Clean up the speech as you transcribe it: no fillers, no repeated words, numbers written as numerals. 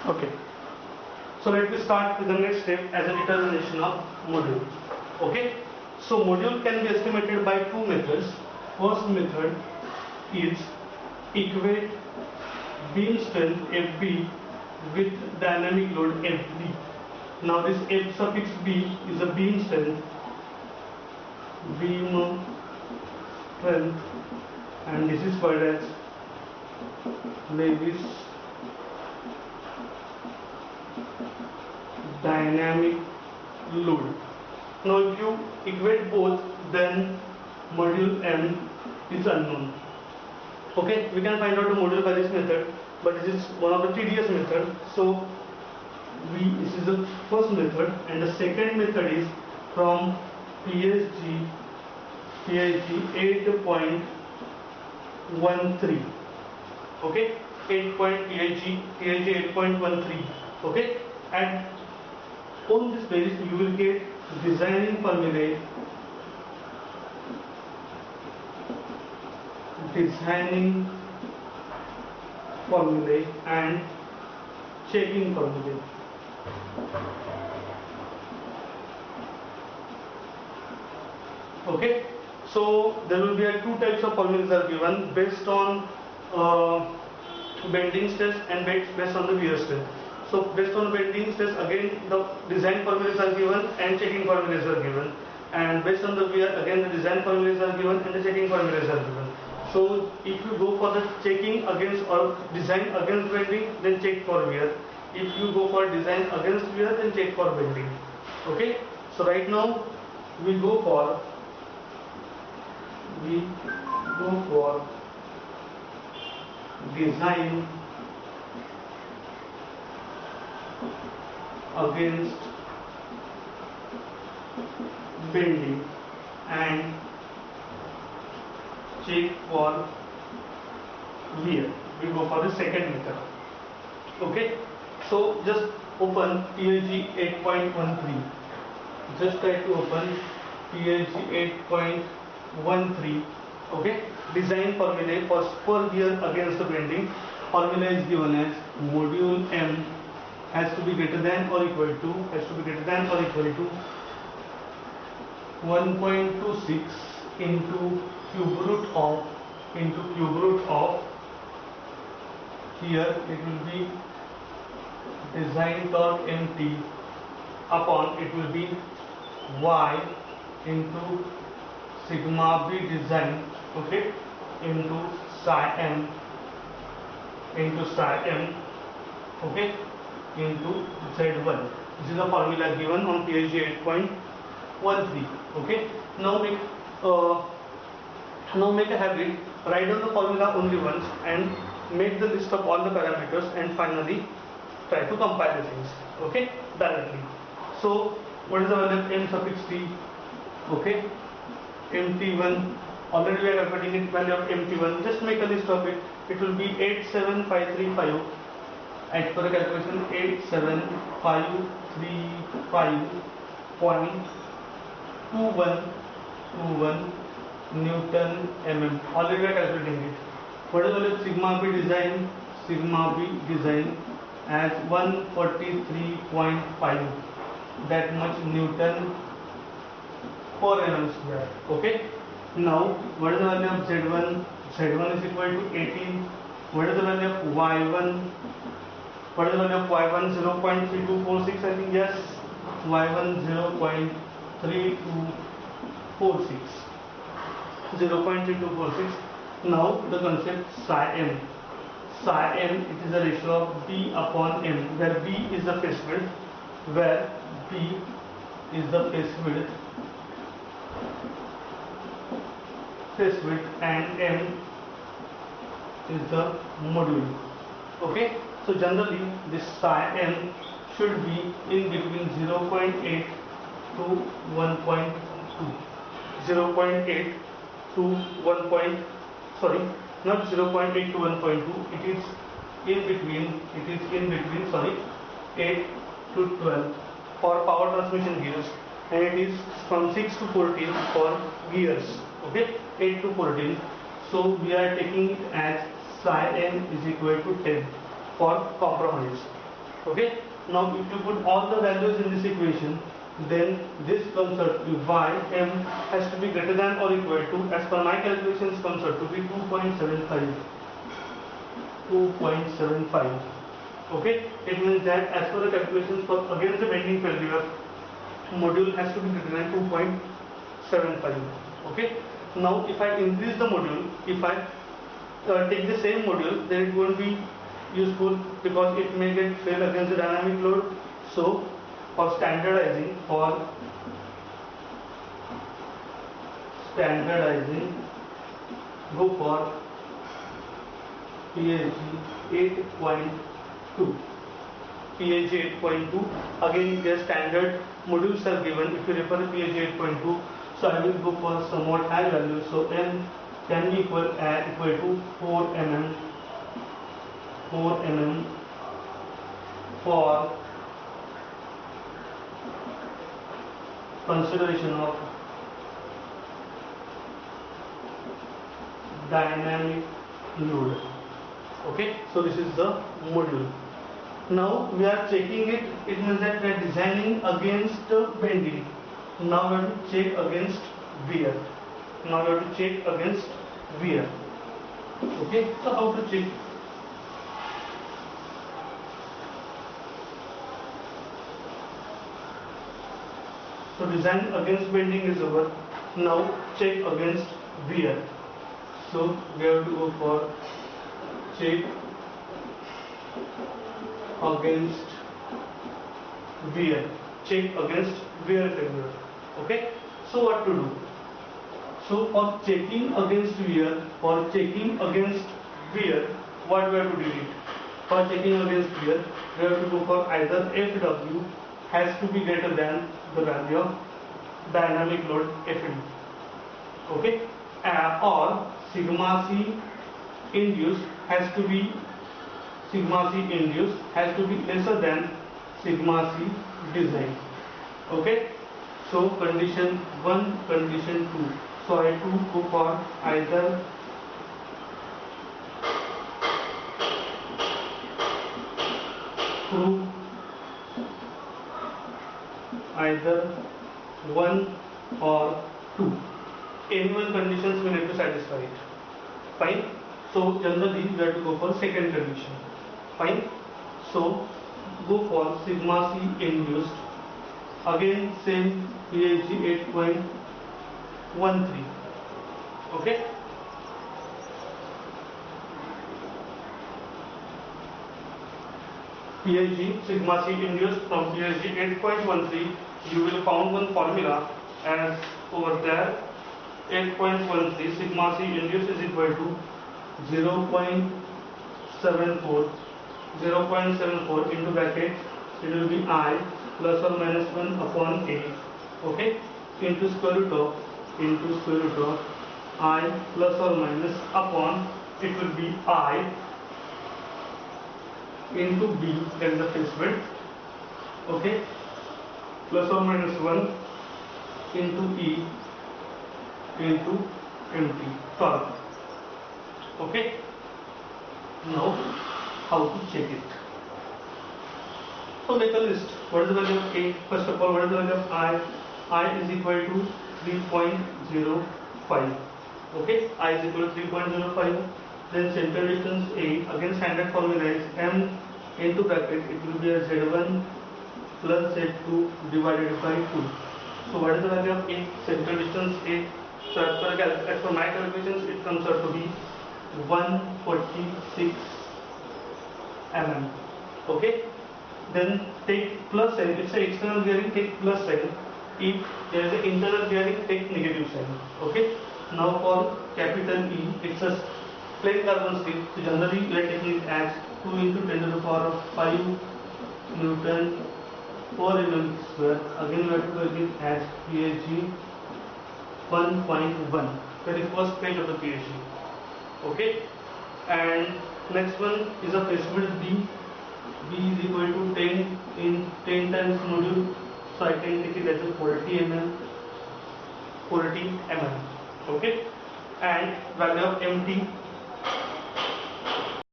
Okay. So let me start with the next step as a determination of module. Okay. So module can be estimated by two methods. First method is equate beam strength FB with dynamic load FB. Now this F suffix B is a beam strength, and this is called as Lewis dynamic load. Now if you equate both, then module M is unknown. Okay, we can find out the module by this method, but this is one of the tedious method. So this is the first method, and the second method is from PSG 8.13. Okay, 8.13. Okay, and on this basis you will get designing formulae, and checking formulae. Okay, so there will be two types of formulas are given based on bending stress and based on the wear stress. So based on bending stress, again the design formulas are given and checking formulas are given, and based on the wear, again the design formulas are given and the checking formulas are given. So if you go for the checking against or design against bending, then check for wear. If you go for design against wear, then check for bending. Okay, so right now we go for design against bending and check for wear. We go for the second method. Okay, so just open PSG 8.13. Just try to open PSG 8.13. Okay, design formula for spur gear against the bending. Formula is given as module M has to be greater than or equal to 1.26 into cube root of here it will be design torque MT upon it will be Y into sigma B design, okay, into psi M, okay, into Z1. This is the formula given on PSG 8.13. Okay, now make a habit, write down the formula only once and make the list of all the parameters, and finally try to compile the things, okay, directly. So what is the value of M suffix T? Okay, MT1, already we are calculating value of MT1. Just make a list of it. It will be 87535. As per the calculation, 87535.2121 Newton mm. Already we are calculating it. What is the value of sigma B design? Sigma B design as 143.5. That much Newton per mm square. Okay. Now, what is the value of Z1? Z1 is equal to 18. What is the value of Y1? What is the value of Y1? 0.3246. I think yes. Y1 0.3246. 0.3246. Now the concept psi m. Psi m, it is a ratio of B upon M, where B is the face width, and M is the module. Okay, so generally this psi m should be in between 0.8 to 1.2. 0.8 to 1. Not 0.8 to 1.2. It is in between 8 to 12 for power transmission gears, and it is from 6 to 14 for gears. Okay, 8 to 14. So we are taking it as psi m is equal to 10 for compromise. Okay. Now if you put all the values in this equation, then this comes out to be y m has to be greater than or equal to, as per my calculations, comes out to be 2.75. 2.75. Okay. It means that as per the calculations for against the bending failure, module has to be greater than 2.75. Okay. Now if I increase the module, if I take the same module, then it won't be useful because it may get fail against the dynamic load. So for standardizing, go for PAG 8.2. PAG 8.2. Again, their standard modules are given. If you refer to PAG 8.2, so I will go for somewhat high value. So M can be equal to 4 mm for consideration of dynamic load. Okay, so this is the module. Now we are checking it. It means that we are designing against bending. Now we have to check against wear. Okay, so how to check? So design against bending is over. Now check against wear. So we have to go for check against wear. Failure. Okay. So what to do? So for checking against wear, what we have to do it? For checking against wear, we have to go for either Fw has to be greater than the value of dynamic load Fd. Okay. Or sigma c induced has to be lesser than sigma c design. Okay. So condition 1, condition 2. So I have to go for either prove either 1 or 2. Any one conditions we need to satisfy it. Fine. So generally we have to go for second condition. Fine. So go for sigma c induced. Again same PAG 8.13. Okay. PAG sigma c induced from PAG 8.13. You will found one formula as over there. 8.13 sigma c induced is equal to 0.74 into bracket, it will be I plus or minus 1 upon A, okay, into square root of I plus or minus upon, it will be I into B, that is the phase width, okay, plus or minus 1 into E into empty torque. Okay. Now how to check it? So make a list. What is the value of A? First of all, what is the value of I? I is equal to 3.05. Okay, I is equal to 3.05. Then central distance A. Again standard formula is M into bracket. It will be a Z1 plus Z2 divided by 2. So what is the value of A? Central distance A. So as per my calculations, it comes out to be 146 mm. Okay. Then take plus sign. It's an external bearing. Take plus sign. If there is an internal bearing, take negative sign. Okay. Now for capital E, it's a plain carbon steel. So generally we are taking it as 2 into 10 to the power of 5 Newton 4 mm square. Again we have to take it as PAG 1.1. Very first page of the PAG. Okay. And next one is a phase width B. B is equal to 10 times module. So I can take it as a 40 mm. Okay. And value of MT